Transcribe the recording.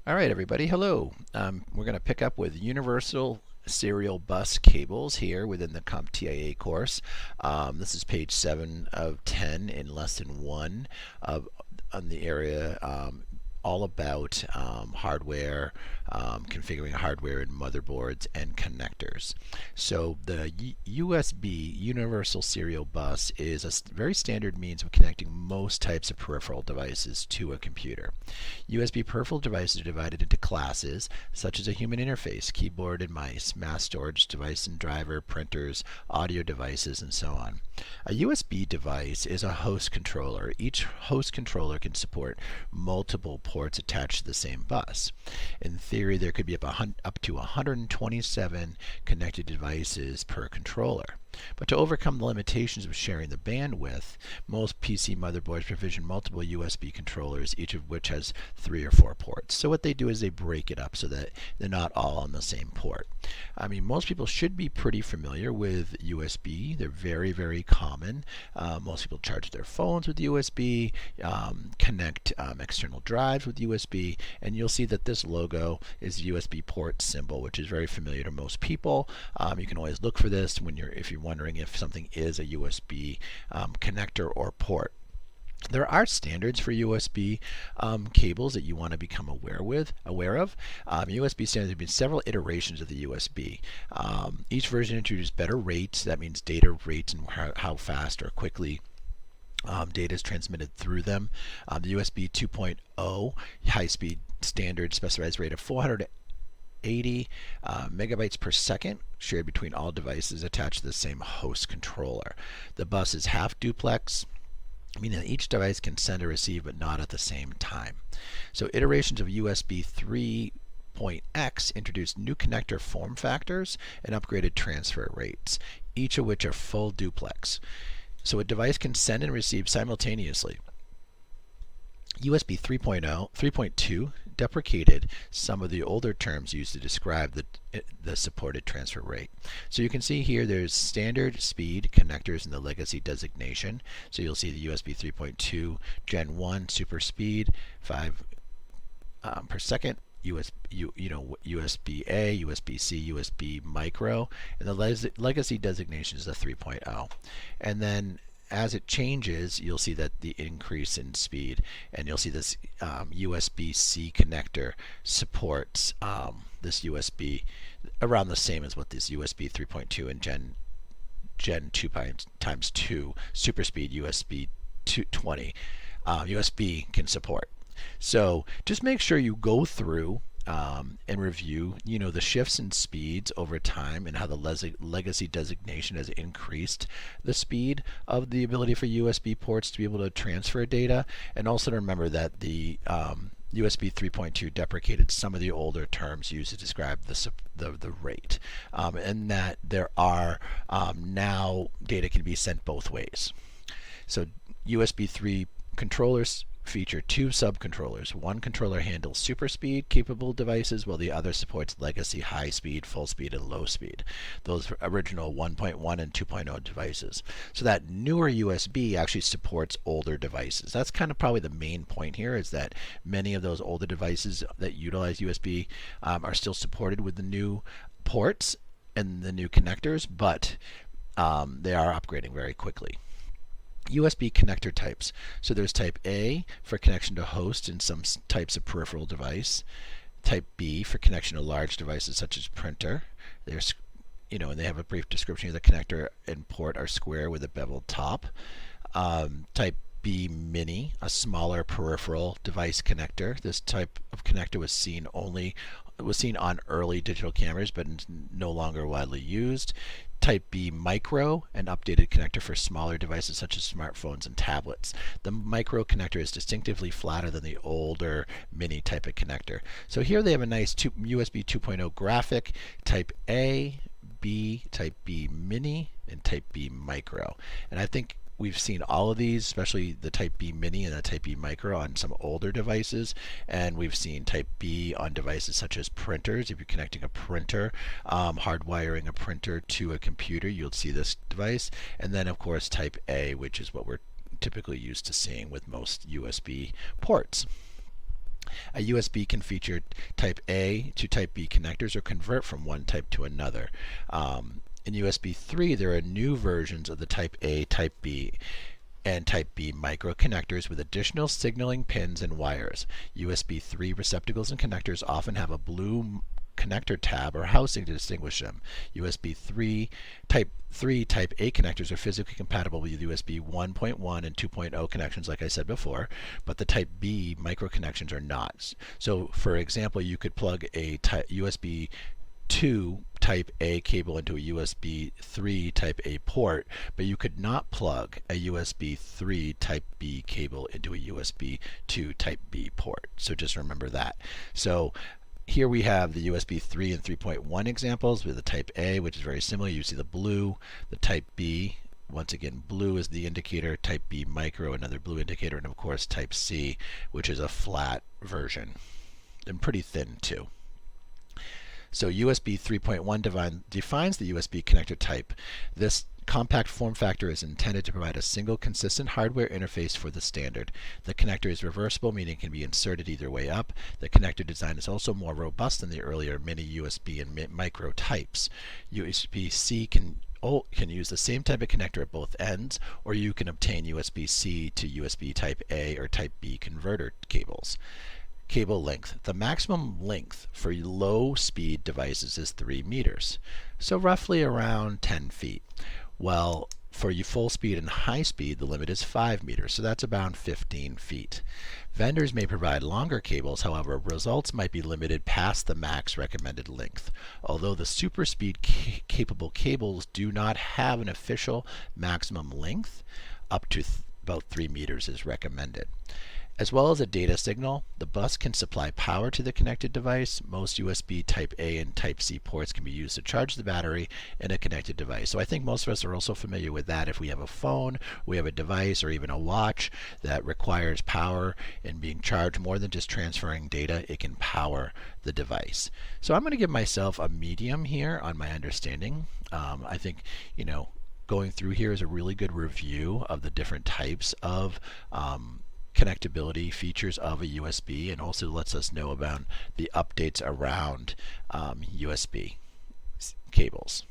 All right, everybody, hello. We're going to pick up with universal serial bus cables here within the CompTIA course. This is page 7 of 10 in lesson 1 on the area all about hardware, configuring hardware and motherboards and connectors. So the USB, Universal Serial Bus, is a very standard means of connecting most types of peripheral devices to a computer. USB peripheral devices are divided into classes such as a human interface, keyboard and mice, mass storage device and driver, printers, audio devices, and so on. A USB device is a host controller. Each host controller can support multiple ports attached to the same bus. In theory, there could be up to 127 connected devices per controller. But to overcome the limitations of sharing the bandwidth, most PC motherboards provision multiple USB controllers, each of which has 3 or 4 ports. So what they do is they break it up so that they're not all on the same port. I mean, most people should be pretty familiar with USB. They're very, very common. Most people charge their phones with USB, connect external drives with USB, and you'll see that this logo is the USB port symbol, which is very familiar to most people. You can always look for this if you're wondering if something is a USB connector or port. There are standards for USB cables that you want to become aware of. USB standards have been several iterations of the USB. Each version introduced better rates. That means data rates and how fast or quickly data is transmitted through them. The USB 2.0 high-speed standard specifies rate of 480 megabytes per second shared between all devices attached to the same host controller. The bus is half duplex, meaning that each device can send or receive but not at the same time. So iterations of USB 3.x introduced new connector form factors and upgraded transfer rates, each of which are full duplex. So a device can send and receive simultaneously. USB 3.2 deprecated some of the older terms used to describe the supported transfer rate. So you can see here there's standard speed connectors in the legacy designation. So you'll see the USB 3.2 Gen 1 super speed 5 per second, USB-A, USB-C, USB micro, and the legacy designation is the 3.0. And then as it changes, you'll see that the increase in speed, and you'll see this USB-C connector supports this USB around the same as what this USB 3.2 and Gen 2 times 2 super speed USB 220 USB can support. So just make sure you go through and review, the shifts in speeds over time and how the legacy designation has increased the speed of the ability for USB ports to be able to transfer data, and also to remember that the USB 3.2 deprecated some of the older terms used to describe the rate, and that there are now data can be sent both ways. So USB 3 controllers feature 2 subcontrollers. One controller handles super speed capable devices while the other supports legacy high speed, full speed, and low speed, those original 1.1 and 2.0 devices. So that newer USB actually supports older devices. That's kind of probably the main point here, is that many of those older devices that utilize USB are still supported with the new ports and the new connectors, but they are upgrading very quickly. USB connector types. So there's type A for connection to host and some types of peripheral device. Type B for connection to large devices such as printer. There's, and they have a brief description of the connector and port are square with a beveled top. Type B mini, a smaller peripheral device connector. This type of connector was seen on early digital cameras, but is no longer widely used. Type B micro, an updated connector for smaller devices such as smartphones and tablets. The micro connector is distinctively flatter than the older mini type of connector. So here they have a nice USB 2.0 graphic, type A, B, type B mini, and type B micro. And I think we've seen all of these, especially the Type B Mini and the Type B Micro on some older devices, and we've seen Type B on devices such as printers. If you're connecting a printer, hardwiring a printer to a computer, you'll see this device. And then of course Type A, which is what we're typically used to seeing with most USB ports. A USB can feature type A to type B connectors or convert from one type to another. In USB 3, there are new versions of the type A, type B, and type B micro connectors with additional signaling pins and wires. USB 3 receptacles and connectors often have a blue connector tab or housing to distinguish them. USB 3 type A connectors are physically compatible with USB 1.1 and 2.0 connections, like I said before, but the type B micro connections are not. So, for example, you could plug a USB 2 type A cable into a USB 3 type A port, but you could not plug a USB 3 type B cable into a USB 2 type B port. So just remember that. So here we have the USB 3 and 3.1 examples with the type A, which is very similar. You see the blue, the type B. Once again, blue is the indicator, type B micro, another blue indicator, and of course type C, which is a flat version and pretty thin too. So USB 3.1 defines the USB connector type. This compact form factor is intended to provide a single consistent hardware interface for the standard. The connector is reversible, meaning it can be inserted either way up. The connector design is also more robust than the earlier mini USB and micro types. USB-C can use the same type of connector at both ends, or you can obtain USB-C to USB type A or type B converter cables. Cable length. The maximum length for low-speed devices is 3 meters, so roughly around 10 feet. Well, for full speed and high speed, the limit is 5 meters, so that's about 15 feet. Vendors may provide longer cables, however, results might be limited past the max recommended length. Although the super speed capable cables do not have an official maximum length, up to about 3 meters is recommended. As well as a data signal, the bus can supply power to the connected device. Most USB Type A and Type C ports can be used to charge the battery in a connected device. So I think most of us are also familiar with that. If we have a phone, we have a device, or even a watch that requires power and being charged more than just transferring data, it can power the device. So I'm going to give myself a medium here on my understanding. I think, going through here is a really good review of the different types of connectability features of a USB, and also lets us know about the updates around USB cables.